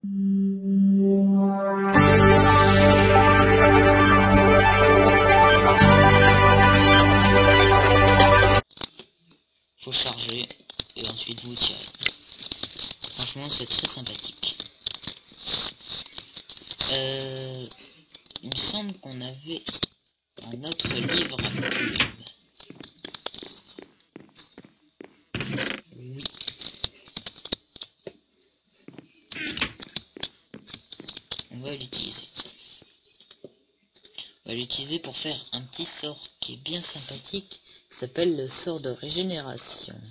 Faut charger et ensuite vous tirez. Franchement, c'est très sympathique. Il me semble qu'on avait un autre livre à pub. Oui. On va l'utiliser. On va l'utiliser pour faire un petit sort qui est bien sympathique, qui s'appelle le sort de régénération.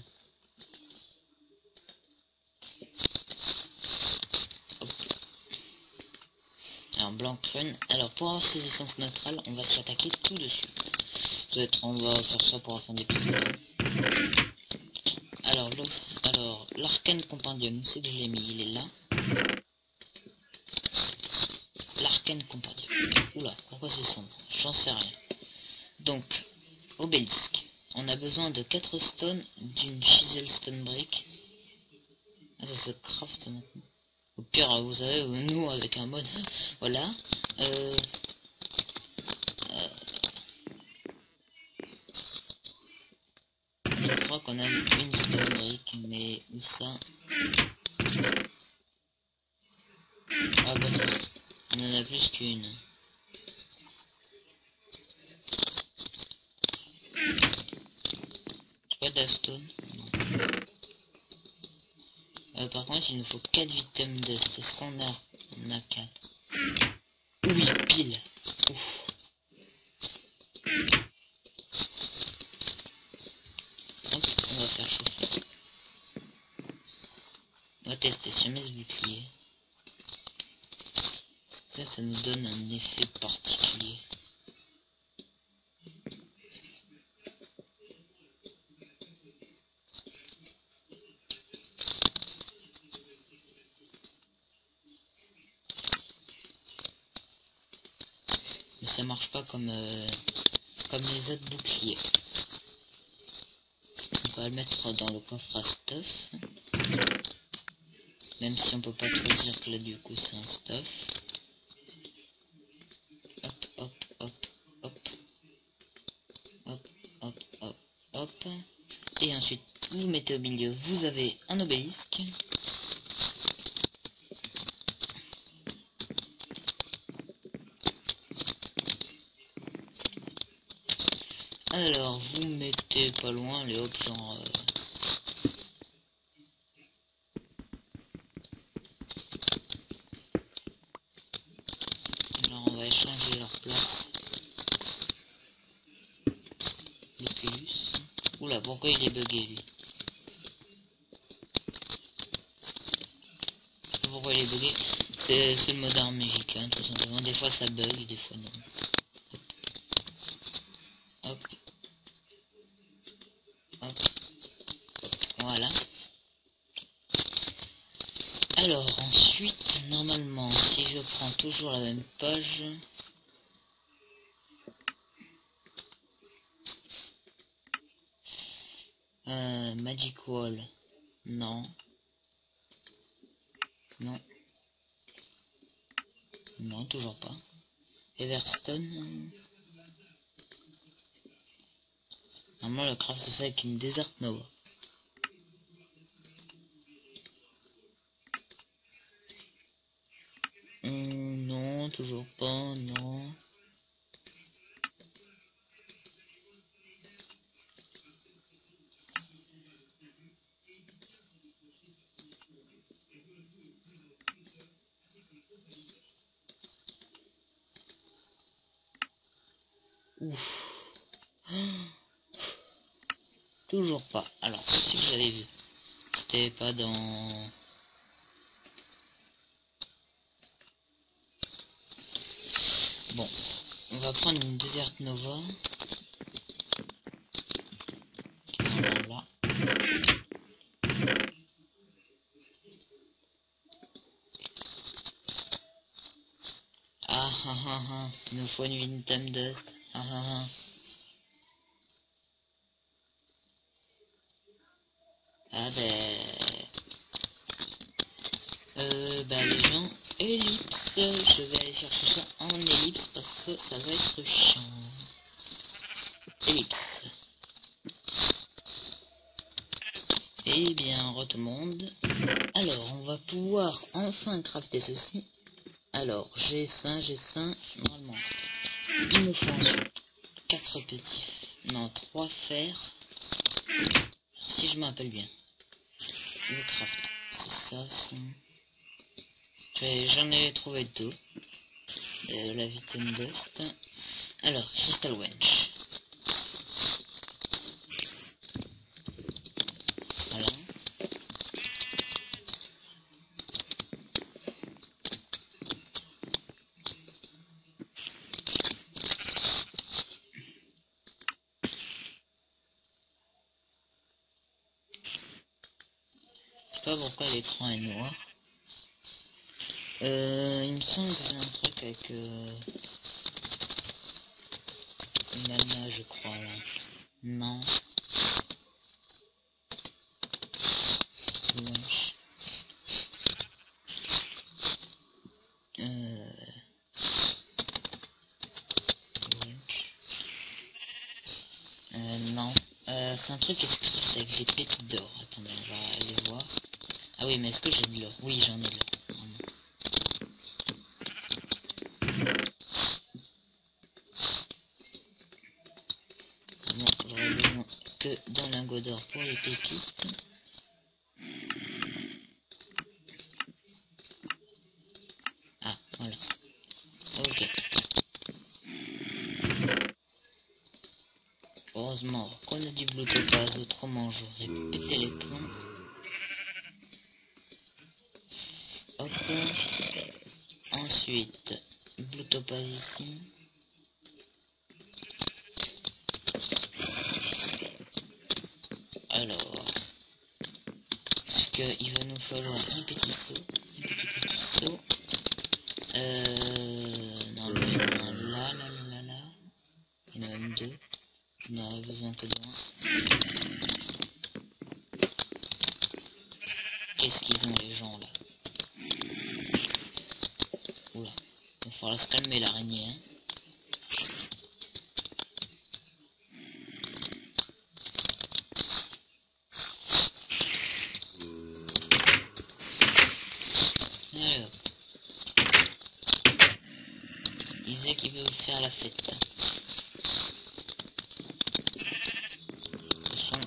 Alors blanc run. Alors pour avoir ces essences neutrales, on va s'y attaquer tout dessus. Peut-être on va faire ça pour la fin d'épisode. Alors l'arcane compendium, c'est que je l'ai mis, il est là. L'arcane compendium. Oula, pourquoi c'est sombre? J'en sais rien. Donc, obélisque. On a besoin de 4 stones, d'une chisel stone brick. Ah, ça se craft maintenant. Au pire, vous savez, nous avec un mode, voilà. Je crois qu'on a une stone brick, mais où ça? Ah bah on en a plus qu'une. Pas d'astone. Par contre il nous faut 4 victimes dust. Est-ce qu'on a? On a 4. Oui, pile. Ouf. Hop, on va faire chauffer. On va tester jamais ce bouclier. Ça nous donne un effet particulier. Mais ça marche pas comme les autres boucliers. On va le mettre dans le coffre à stuff. Même si on peut pas trop dire que là du coup c'est un stuff. Hop, hop, hop, hop. Hop, hop, hop, hop. Et ensuite vous mettez au milieu, vous avez un obélisque. Alors vous mettez pas loin les hop genre alors on va échanger leur place. L'Oculus. Oula, pourquoi il est bugué lui? Pourquoi il est bugué? C'est le mode arme magique, hein, tout simplement. Des fois ça bug, des fois non. Hop. Hop. Voilà. Alors ensuite, normalement, si je prends toujours la même page, Magic Wall, non, non, non, toujours pas. Everstone, normalement le craft se fait avec une Desert Nova. Non, toujours pas, non. Ouf. Toujours pas. Alors, si que j'avais vu. C'était pas dans... Bon. On va prendre une Desert Nova. Là. Ah ah ah ah. Il nous faut une Vintam Dust. Ah ah ah. Ah ben... Bah les gens, ellipse, je vais aller chercher ça en ellipse parce que ça va être chiant. Ellipse. Eh bien, tout le monde. Alors, on va pouvoir enfin crafter ceci. Alors, j'ai ça, normalement. Il me faut ensuite 4 petits, non, 3 fers. Si je m'appelle bien. Le craft, c'est ça, j'en ai trouvé 2. La Vitamin Dust. Alors, Crystal Wench. Voilà. Je sais pas pourquoi l'écran est noir. Il me semble que c'est un truc avec Nana, je crois là. Non. Wench. Wench. Non. C'est un truc qui se craft avec des pépites d'or. Attendez, on va aller voir. Ah oui, mais est-ce que j'ai de l'or? Oui, j'en ai de l'or. Bon, j'aurais besoin que d'un lingot d'or pour les pépites. Ah, voilà. Ok. Heureusement qu'on a du blue topaz, autrement j'aurais pété les plombs. Hop. Ensuite, blue topaz ici. Alors, parce qu'il va nous falloir un petit seau. Petit seau. Non, il y en a là. Il y en a même 2. Je n'aurais besoin que d'un. Qu'est-ce qu'ils ont les gens là? Oula. Il va falloir se calmer l'araignée. Hein. Alors. Il disait qu'il veut faire la fête. De toute façon,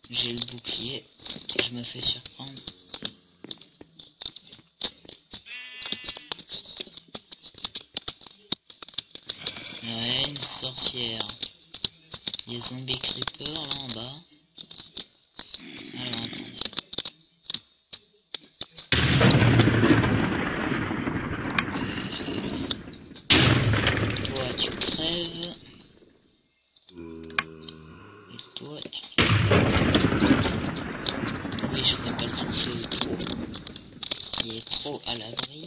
j'ai le bouclier. Si je me fais surprendre. Ouais, une sorcière. Il y a zombie creeper là en bas. Alors attendez. Toi tu crèves. Et toi tu... Oui, je peux pas le toucher. Il est trop à l'abri.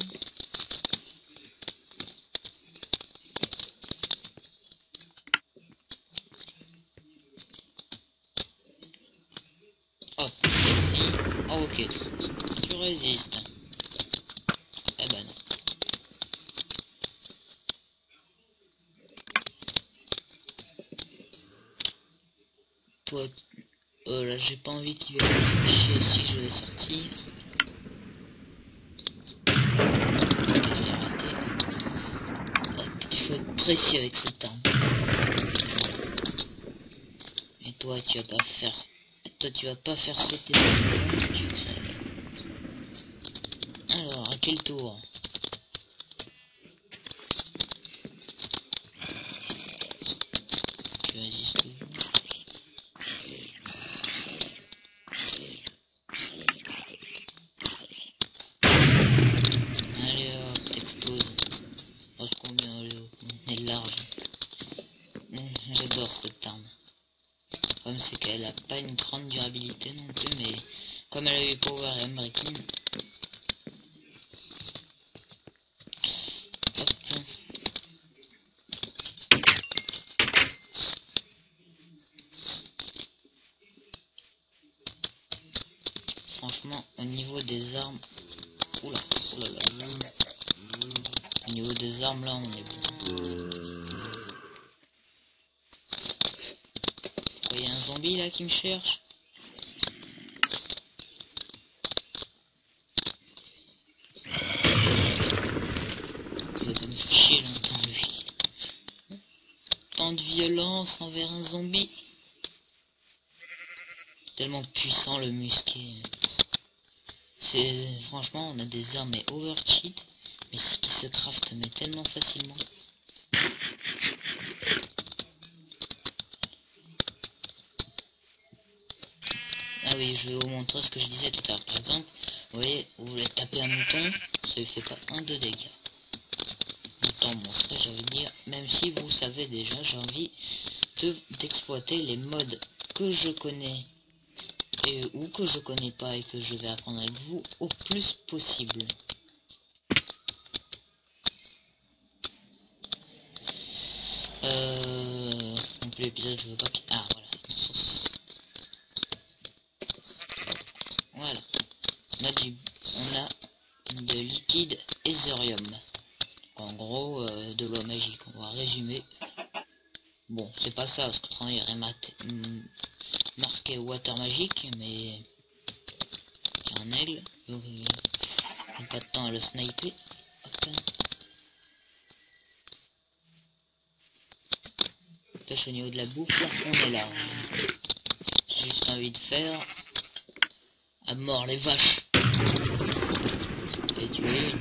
Hop, merci. Oh, ok. Tu résistes. Eh ben non. Toi, là j'ai pas envie qu'il vienne me chier si je vais sortir. Ok, je l'ai raté. Hop, il faut être précis avec cette arme. Et toi tu vas pas faire... Toi tu vas pas faire sauter les gens, tu crèves. Alors, à quel tour? Tu résistes toujours. Allez hop, t'exploses. Oh, combien, allez hop, on est large. J'adore cette arme. Le problème c'est qu'elle a pas une grande durabilité non plus, mais comme elle a eu power et breaking. Hop. Franchement, au niveau des armes, Oula, oh là là. Au niveau des armes, là, on est bon. Il y a un zombie là qui me cherche. Il va pas me faire chier longtemps lui. Tant de violence envers un zombie. Tellement puissant le musqué. C'est franchement on a des armes mais overcheat, mais ce qui se craft mais tellement facilement. Ah oui, je vais vous montrer ce que je disais tout à l'heure. Par exemple, vous voyez, vous voulez taper un mouton, ça lui fait pas un de dégâts. Autant montrer, j'avais dire, même si vous savez déjà, j'ai envie d'exploiter les modes que je connais ou que je connais pas et que je vais apprendre avec vous au plus possible. Non plus l'épisode, je veux pas qu'il... Ah voilà, une source. Voilà. On a de liquide Etherium. En gros, de l'eau magique. On va résumer. Bon, c'est pas ça, parce que il y aurait marqué water magique, mais il y a un aigle. Donc, j'ai pas de temps à le sniper. Hop. Pêche au niveau de la bouffe, là, on est là. J'ai juste envie de faire à mort les vaches. Et tuer une.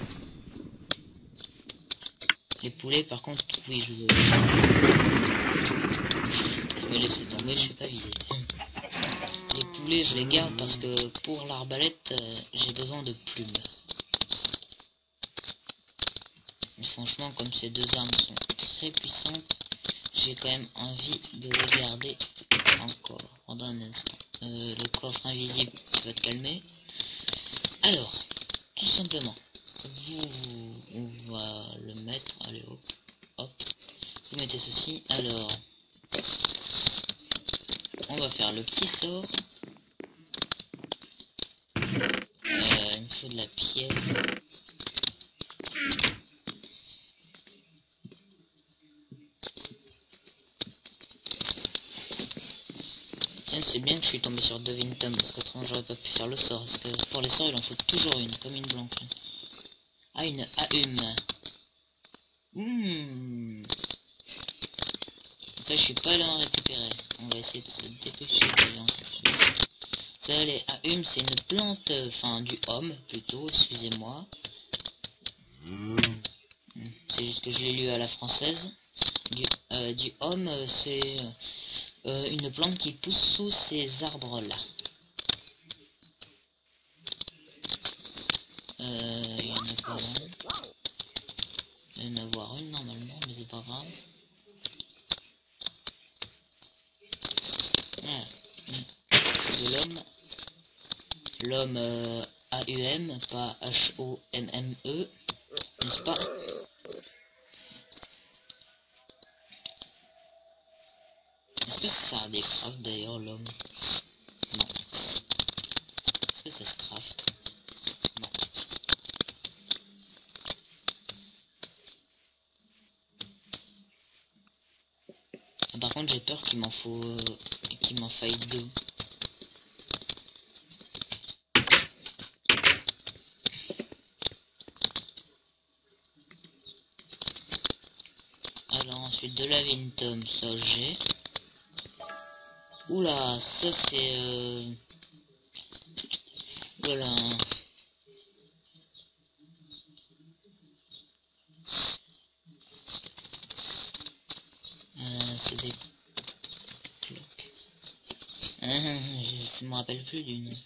Les poulets, par contre, oui, je vais laisser tomber, je sais pas vider. Les poulets, je les garde parce que pour l'arbalète, j'ai besoin de plumes. Et franchement, comme ces deux armes sont très puissantes, j'ai quand même envie de les garder encore pendant un instant. Le coffre invisible va te calmer. Alors, tout simplement, on va le mettre, allez hop, hop, vous mettez ceci, alors, on va faire le petit sort, il me faut de la pierre, tiens c'est bien que je suis tombé sur Devintum, parce qu'autrement j'aurais pas pu faire le sort, parce que pour les sorts il en faut toujours une, comme une blanche. Ah, une AUM. Ça, je suis pas allé en récupérer. On va essayer de se dépêcher d'aller en récupérer. Ça, les AUM, c'est une plante, enfin du homme plutôt, excusez-moi. C'est juste que je l'ai lu à la française. Du homme, c'est une plante qui pousse sous ces arbres-là. Il y en a pas un. Il y en a avoir une normalement, mais c'est pas grave. De l'homme. L'homme AUM, pas HOMME, n'est-ce pas? Est-ce que ça a des crafts d'ailleurs l'homme? Non. Est-ce que ça se craft? Non. Ah, par contre j'ai peur qu'il m'en faille deux. Alors ensuite de la Vintom, ça j'ai. Oula, ça c'est voilà. C'est des cloques. Je me rappelle plus du nom.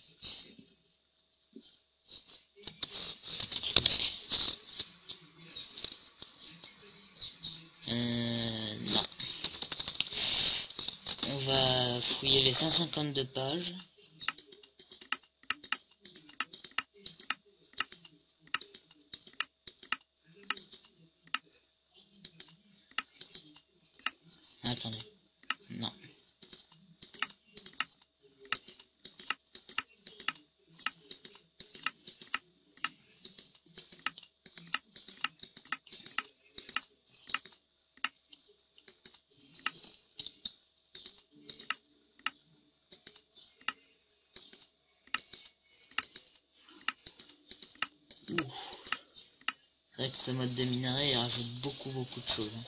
Non. On va fouiller les 152 pages. Attendez. Non. C'est vrai que ce mode de minerai il rajoute beaucoup de choses. Hein.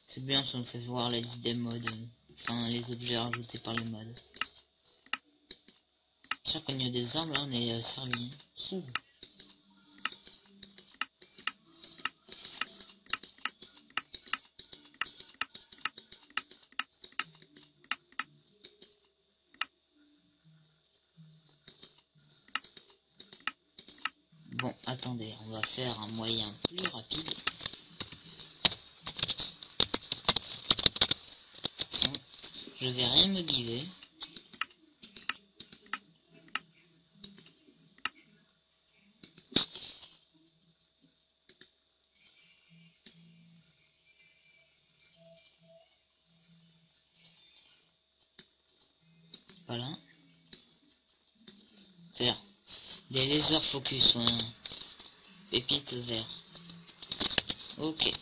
C'est bien si on fait voir la liste des modes, enfin les objets rajoutés par les modes. C'est sûr qu'au niveau des armes là on est servi. Ouh. Bon, attendez, on va faire un moyen plus rapide. Bon, je vais rien me giver. Voilà. C'est-à-dire des lasers focus, ouais. Pépite vert. Ok.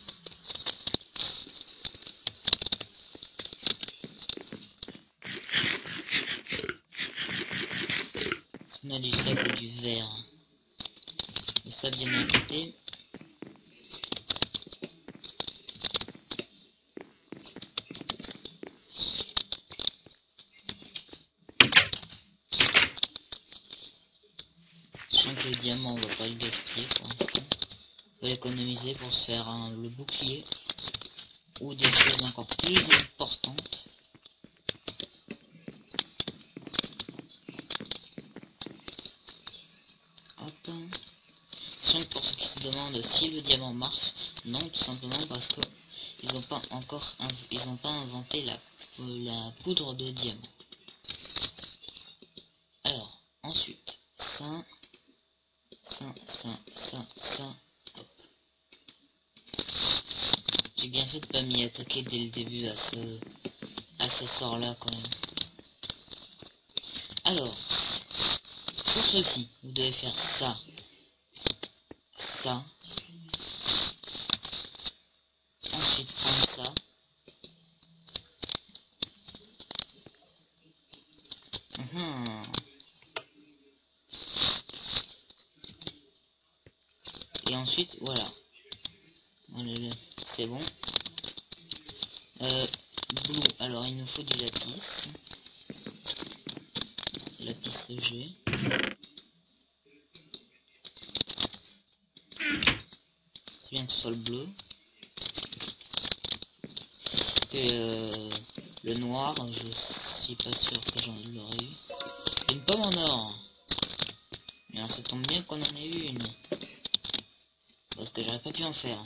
On a du sable ou du verre. Le sable vient d'un côté. Sachant que le diamant on va pas le gaspiller pour l'instant. On va l'économiser pour se faire le bouclier. Ou des choses encore plus importantes. Hop. Sachant que pour ceux qui se demandent si le diamant marche, non, tout simplement parce que ils n'ont pas encore inventé la poudre de diamant. Alors, ensuite, ça, hop. J'ai bien fait de pas m'y attaquer dès le début à ce sort là quand même. Alors, pour ceci, vous devez faire ça, ça, ensuite prendre ça, et ensuite voilà, c'est bon. Blue, alors il nous faut du lapis G. C'est bien que ce soit le bleu. Et le noir, je suis pas sûr que j'en l'aurais eu. Une pomme en or. Mais alors ça tombe bien qu'on en ait eu une. Parce que j'aurais pas pu en faire.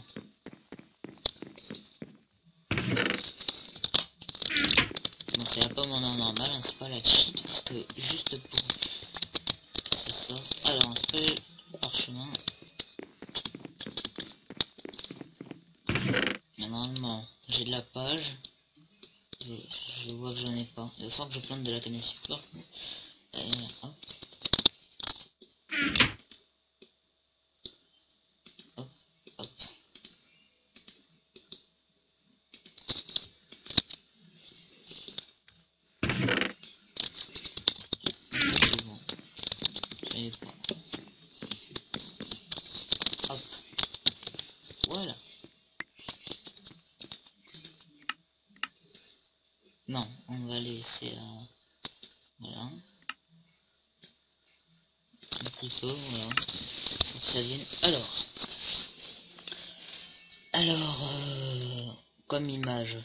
Bon, c'est la pomme en or normale, hein, c'est pas la cheat, parce que juste pour ce sort. Alors, un spell parchemin. Normalement, j'ai de la page. Je vois que j'en ai pas. Il va falloir que je plante de la canne à sucre. Hop. Hop, hop. C'est bon. J'avais pas. Hop. Voilà. Non, on va laisser voilà. Un petit peu, voilà. Pour que ça vienne. Alors, comme image.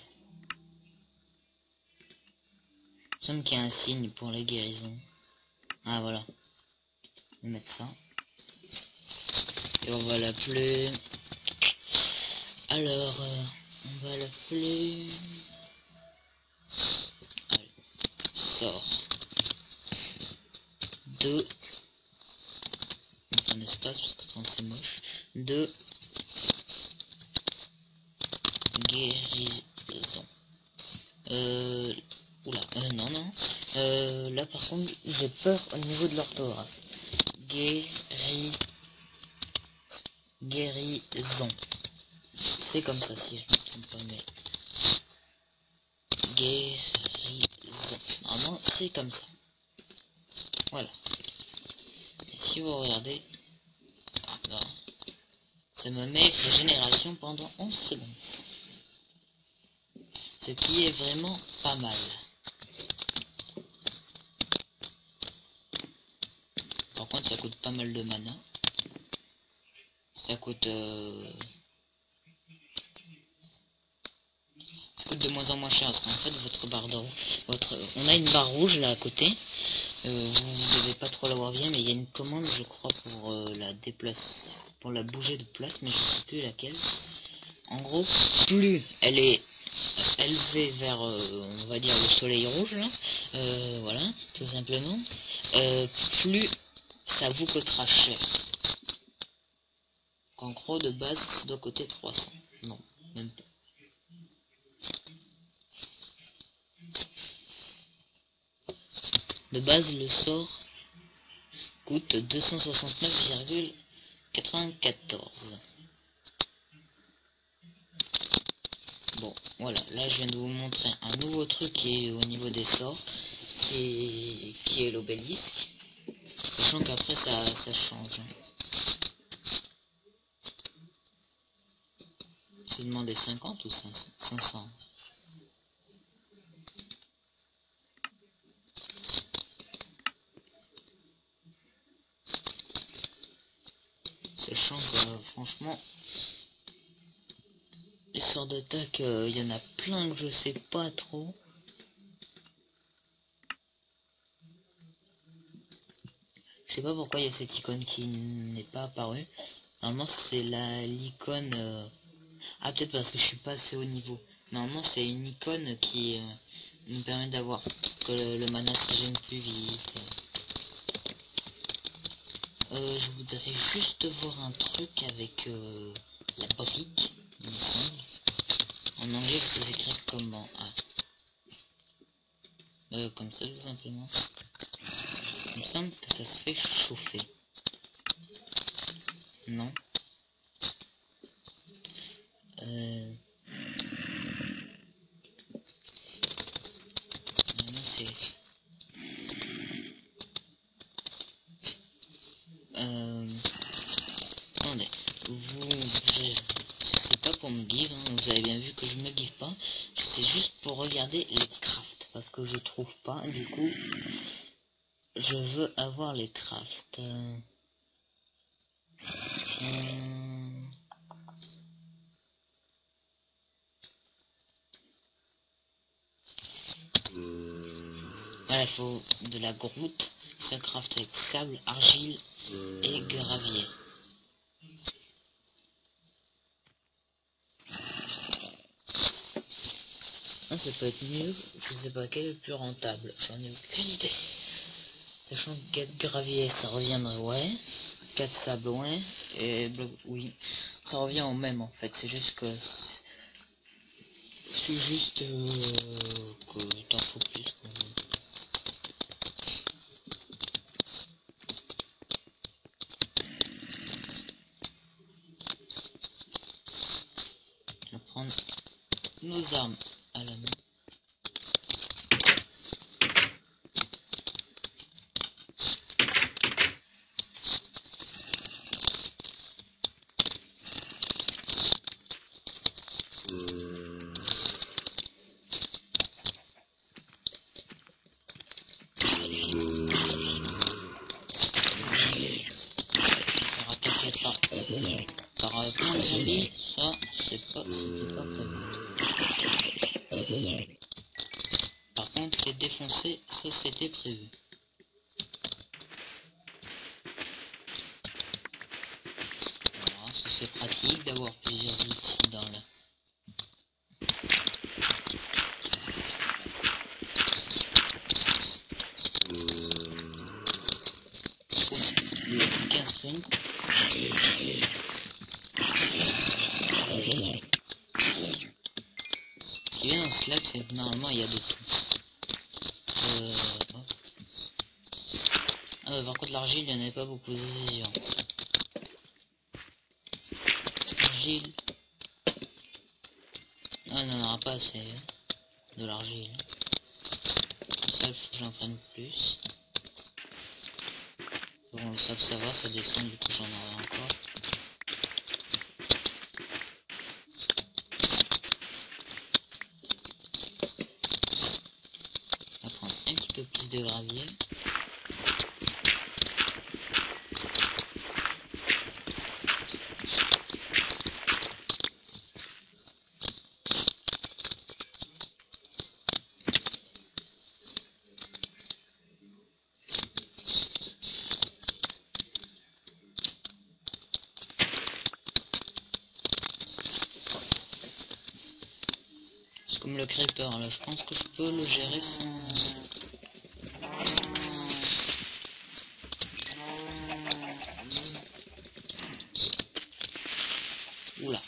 Il semble qu'il y a un signe pour les guérisons. Ah voilà. On va mettre ça. Et on va l'appeler. Alors, on va l'appeler. Allez, sort. 2. Un espace parce que c'est moche. 2. Guérison. Oula, non. Là par contre, j'ai peur au niveau de l'orthographe. Guérison. C'est comme ça si je ne me trompe pas, mais... Guérison. Normalement, c'est comme ça. Voilà. si vous regardez, ah, non, ça me met régénération pendant 11 secondes. Ce qui est vraiment pas mal. Par contre, ça coûte pas mal de mana. Ça coûte de moins en moins cher parce qu'en fait votre barre de on a une barre rouge là à côté. Vous devez pas trop la voir bien, mais il y a une commande, je crois, pour la déplacer, pour la bouger de place, mais je sais plus laquelle. En gros, plus elle est élevée vers, on va dire, le soleil rouge là, voilà, tout simplement, plus ça vous coûtera cher. En gros, de base, ça doit coûter 300. Non, même pas. De base, le sort coûte 269,94. Bon, voilà, là je viens de vous montrer un nouveau truc qui est au niveau des sorts, qui est l'obélisque. Sachant qu'après ça change. C'est demandé 50 ou 500. Sachant que franchement, les sorts d'attaque, il y en a plein que je sais pas trop. Je sais pas pourquoi il y a cette icône qui n'est pas apparue. Normalement c'est l'icône... Ah, peut-être parce que je suis pas assez haut niveau. Normalement c'est une icône qui me permet d'avoir que le mana se régène plus vite. Je voudrais juste voir un truc avec la brique, il me semble. En anglais ça s'écrit comment? Ah. Comme ça tout simplement. Il me semble que ça se fait chauffer. Non. Non, c'est... Attendez. C'est pas pour me give, hein. Vous avez bien vu que je me give pas. C'est juste pour regarder les crafts. Parce que je trouve pas. Du coup, je veux avoir les crafts. Voilà, il faut de la groute. Ça craft avec sable, argile et gravier. Ah, ça peut être mieux. Je sais pas quel est le plus rentable. J'en ai aucune idée. Sachant que 4 gravier, ça reviendrait, ouais. 4 sable, ouais. Et oui. Ça revient au même en fait. C'est juste que... C'est juste que t'en faut plus. On va prendre nos armes à la main. Alors t'inquiète pas. Par plein de zombies, ça c'était pas prévu. Par contre les défoncer, ça c'était prévu. Voilà, ça c'est pratique d'avoir plusieurs outils dans la... Le 15 sprint. Ce qui est bien dans Slack, c'est que normalement il y a de tout. Ah bah, par contre l'argile, il n'y en avait pas beaucoup, c'est sûr. Argile. Ah, il n'en aura pas assez de l'argile. Pour ça, il faut que j'en prenne plus. Bon, le sable ça va, ça descend, du coup j'en aurai encore. On va prendre un petit peu plus de gravier. C'est comme le creeper là, je pense que je peux le gérer sans... Oula.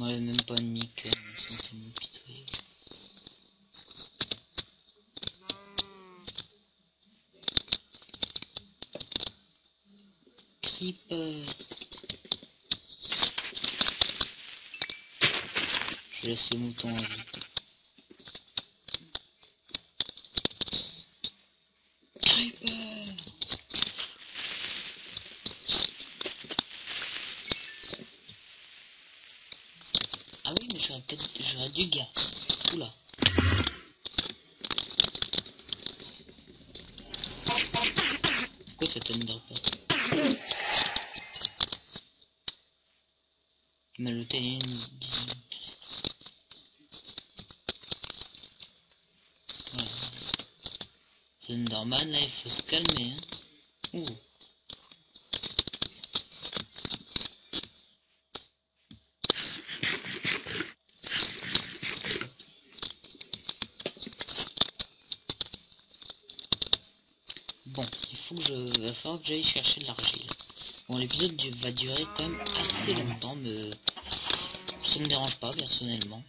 Ouais, même pas de nickel, ils sont tellement pitoyables. Creeper. Je laisse le mouton en vie. Creeper. Ah oui, mais j'aurais du gars. Oula. Pourquoi ça t'aide pas? Il m'a looté une... Voilà. C'est Enderman, là, il faut se calmer, hein. Ouh. Bon, il faut que je... va falloir que j'aille chercher de l'argile. Bon, l'épisode va durer quand même assez longtemps, mais ça me dérange pas, personnellement.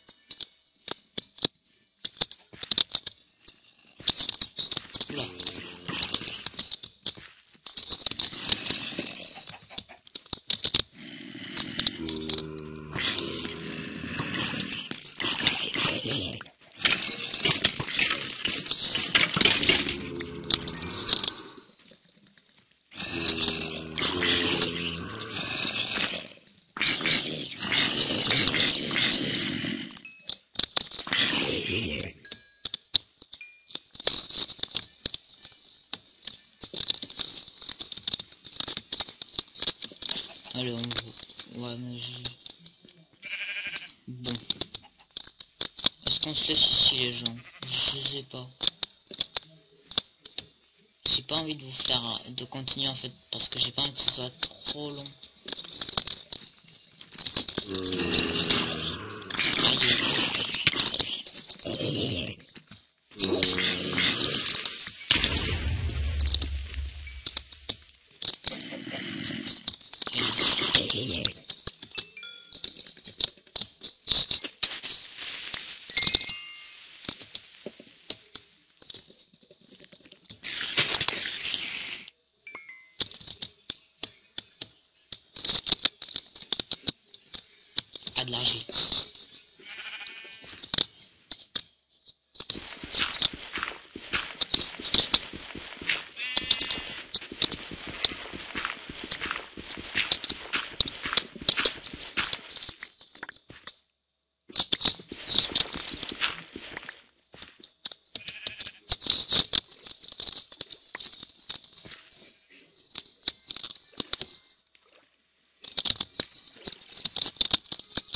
Oula. Allez, on... Ouais, mais je... Bon. Est-ce qu'on se laisse ici, les gens? Je sais pas. J'ai pas envie de vous faire... de continuer, en fait, parce que j'ai pas envie que ce soit trop long. Ah, de l'argile.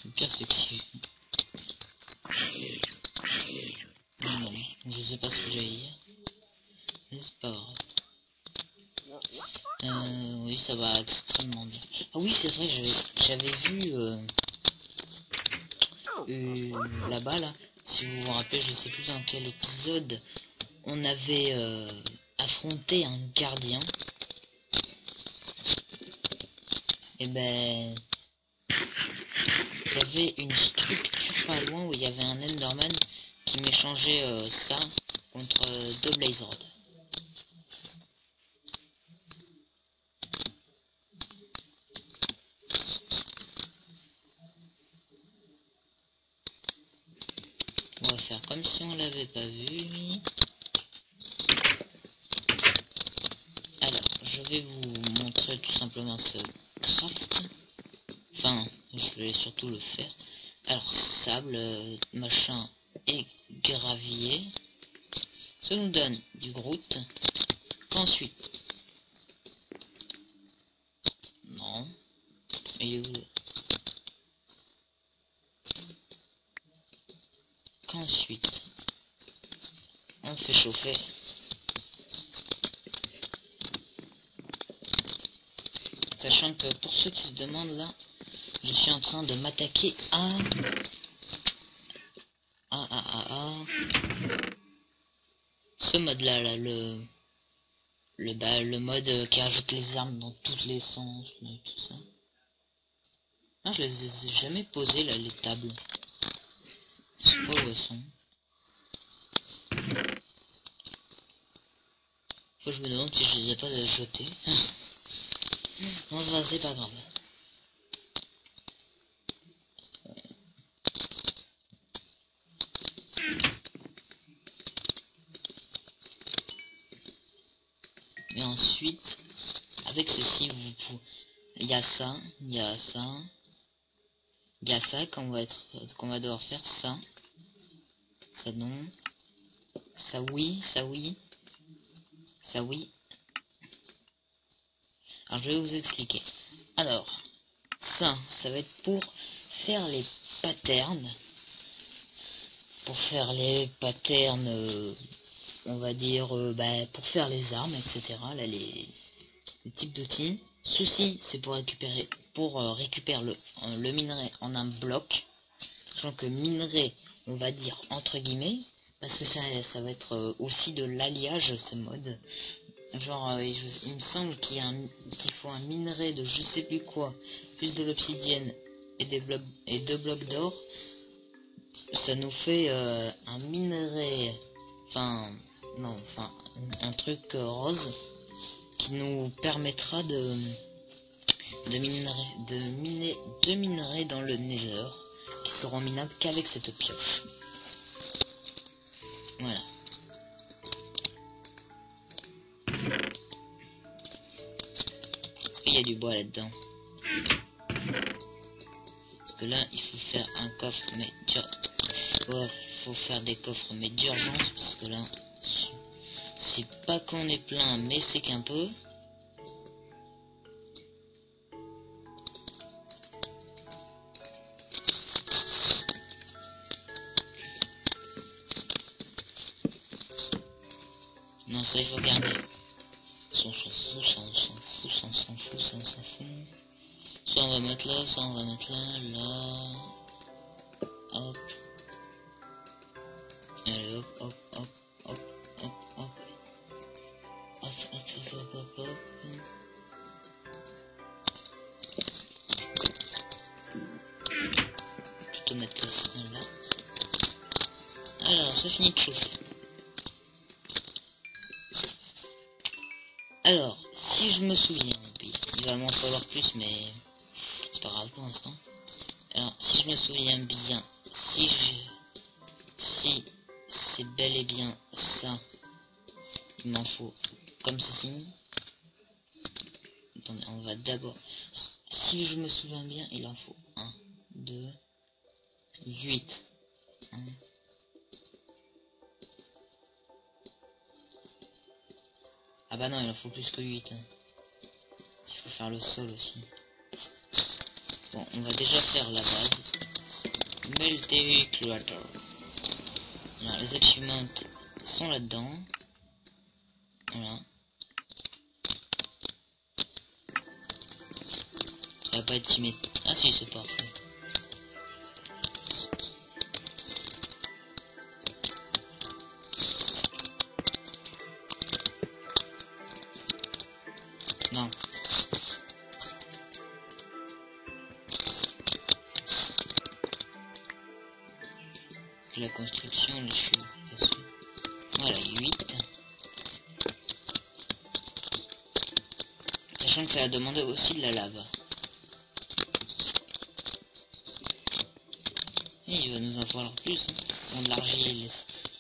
Le pire, c'est que si... Non, je sais pas ce que j'allais dire. Mais c'est pas grave. Oui, ça va extrêmement bien. Ah oui, c'est vrai, j'avais vu là-bas, là, si vous vous rappelez, je sais plus dans quel épisode, on avait affronté un gardien. Et ben... j'avais une structure pas loin où il y avait un Enderman qui m'échangeait ça contre 2 Blaze Rod. On va faire comme si on l'avait pas vu, lui. Alors, je vais vous montrer tout simplement ce craft. Enfin, je vais surtout le faire. Alors, sable, machin et gravier. Ça nous donne du Groot. Ensuite, non, il est où? Qu'ensuite, on fait chauffer. Sachant que pour ceux qui se demandent là, je suis en train de m'attaquer à ce mode là, le mode qui ajoute les armes dans tous les sens et tout ça. Ah, je les ai jamais posées là, les tables. Je sais pas où elles sont. Faut que je me demande si je les ai pas jetées. Non, ça c'est pas grave. Et ensuite, avec ceci, il y a ça, il y a ça, il y a ça qu'on va devoir faire ça, ça non, ça oui, ça oui, ça oui. Alors je vais vous expliquer. Alors, ça va être pour faire les patterns, on va dire, pour faire les armes, etc. Là, les types d'outils. Ceci, c'est pour récupérer, le minerai en un bloc. Sachant que minerai, on va dire entre guillemets, parce que ça va être aussi de l'alliage, ce mode. Genre, il me semble qu'il faut un minerai de je sais plus quoi, plus de l'obsidienne et 2 blocs d'or. Ça nous fait un minerai, un truc rose qui nous permettra de miner 2 minerais dans le Nether qui seront minables qu'avec cette pioche. Voilà. Parce qu'il y a du bois là-dedans. Parce que là, il faut faire un coffre, mais faut faire des coffres, mais d'urgence, parce que là, c'est pas qu'on est plein, mais c'est qu'un peu. Non, ça il faut garder. Ça on s'en fout, ça on s'en fout, ça on s'en fout, ça on s'en fout. Soit on va mettre là, soit on va mettre là. Hop. Allez, hop, hop, hop, hop, hop, hop. Hop, hop, hop, hop, hop, hop. Plutôt mettre ça là. Alors, ça finit de chauffer. Alors, si je me souviens, puis il va m'en falloir plus, mais c'est pas grave pour l'instant. Alors, si je me souviens bien, si c'est bel et bien ça, il m'en faut comme ceci. Attendez, on va d'abord, si je me souviens bien, il en faut 1, 2, 8. 1. Ah bah non, il en faut plus que 8. Hein. Il faut faire le sol aussi. Bon, on va déjà faire la base. Melted Creator. Alors, les achievements sont là-dedans. Voilà. Ça va pas être symétrique. Ah si, c'est parfait. Non. la construction, les cheveux. Voilà, 8. Sachant que ça va demander aussi de la lave. Et il va nous en falloir plus. Hein. Bon, de l'argile,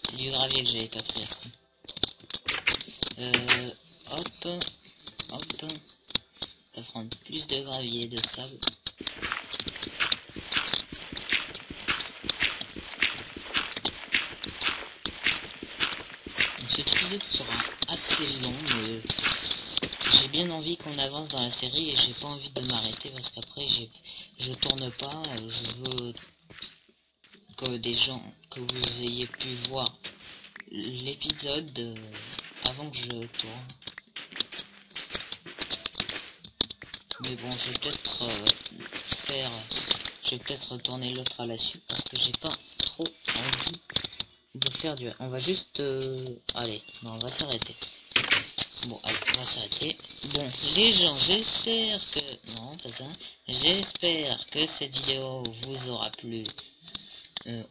c'est du gravier que j'avais pas pris. Hop, hop. Ça va prendre plus de gravier, de sable. Donc, cet épisode sera assez long, mais j'ai bien envie qu'on avance dans la série et j'ai pas envie de m'arrêter parce qu'après je tourne pas, je veux que des gens, que vous ayez pu voir l'épisode avant que je tourne. Mais bon, je vais peut-être je vais peut-être retourner l'autre à la suite parce que j'ai pas trop envie de faire du... On va juste... allez, non, on va s'arrêter. Bon, allez, on va s'arrêter. Bon, les gens, j'espère que... Non, pas ça. J'espère que cette vidéo vous aura plu.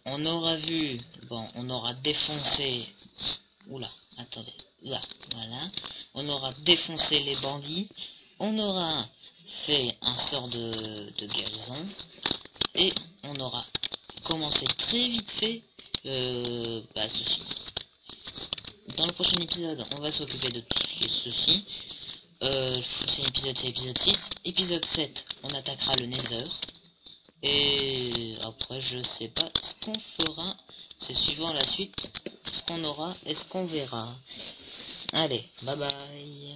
On aura vu... Bon, on aura défoncé... Oula, attendez. Là, voilà. On aura défoncé les bandits. On aura fait un sort de guérison. Et on aura commencé très vite fait ceci. Dans le prochain épisode, on va s'occuper de tout ceci. C'est l'épisode 6. Épisode 7, on attaquera le Nether. Et après, je sais pas ce qu'on fera. C'est suivant la suite, ce qu'on aura et ce qu'on verra. Allez, bye bye.